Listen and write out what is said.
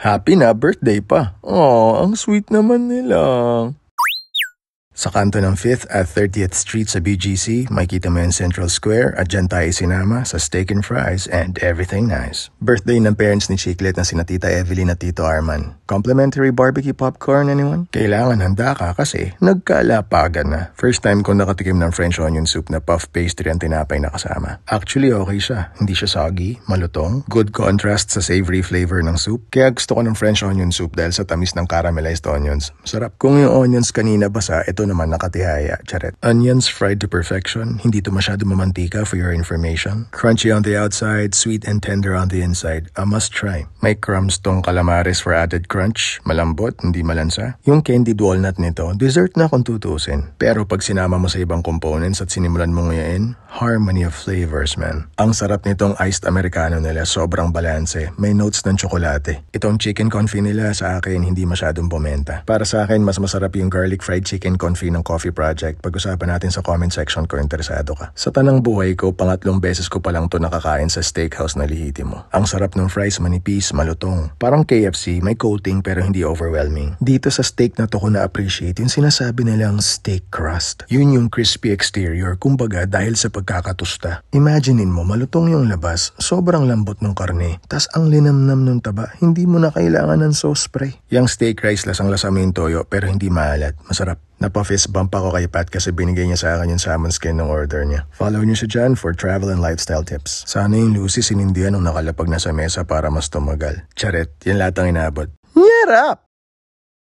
Happy na birthday pa. Oh, ang sweet naman nila. Sa kanto ng 5th at 30th Street sa BGC, makikita mo yung Central Square at dyan tayo sinama sa steak and fries and everything nice. Birthday ng parents ni Chiclet na sina Tita Evelyn at Tito Arman. Complimentary barbecue popcorn, anyone? Kailangan handa ka kasi nagkalapagan na. First time kong nakatikim ng French onion soup na puff pastry ang tinapay na kasama. Actually okay siya. Hindi siya soggy, malutong, good contrast sa savory flavor ng soup. Kaya gusto ko ng French onion soup dahil sa tamis ng caramelized onions. Sarap. Kung yung onions kanina basa, ito naman nakatihaya, charet. Onions fried to perfection, hindi to masyado mamantika for your information. Crunchy on the outside, sweet and tender on the inside. A must try. May crumbs tong calamares for added crunch, malambot, hindi malansa. Yung candied walnut nito, dessert na kung tutusin. Pero pag sinama mo sa ibang components at sinimulan mo ngayon, harmony of flavors, man. Ang sarap nitong iced americano nila, sobrang balanse. May notes ng tsokolate. Itong chicken confit nila sa akin hindi masyadong bumenta. Para sa akin, mas masarap yung garlic fried chicken confit ng Coffee Project. Pag-usapan natin sa comment section kung interesado ka. Sa tanang buhay ko, pangatlong beses ko pa lang to nakakain sa steakhouse na lihiti mo. Ang sarap ng fries, manipis, malutong. Parang KFC, may coating pero hindi overwhelming. Dito sa steak na to ko na-appreciate yung sinasabi nilang steak crust. Yun yung crispy exterior, kumbaga dahil sa pagkakatusta. Imaginein mo, malutong yung labas, sobrang lambot ng karne, tas ang linamnam ng taba, hindi mo na kailangan ng sauce spray. Yung steak rice lasang-lasa mo yung toyo pero hindi maalat. Masarap. Napa-fist bump ako kay Pat kasi binigay niya sa akin yung salmon skin ng order niya. Follow niyo siya dyan for travel and lifestyle tips. Sana yung Lucy sinindihan nung nakalapag na sa mesa para mas tumagal. Charet, yan lahat ang inabot. Nyarap!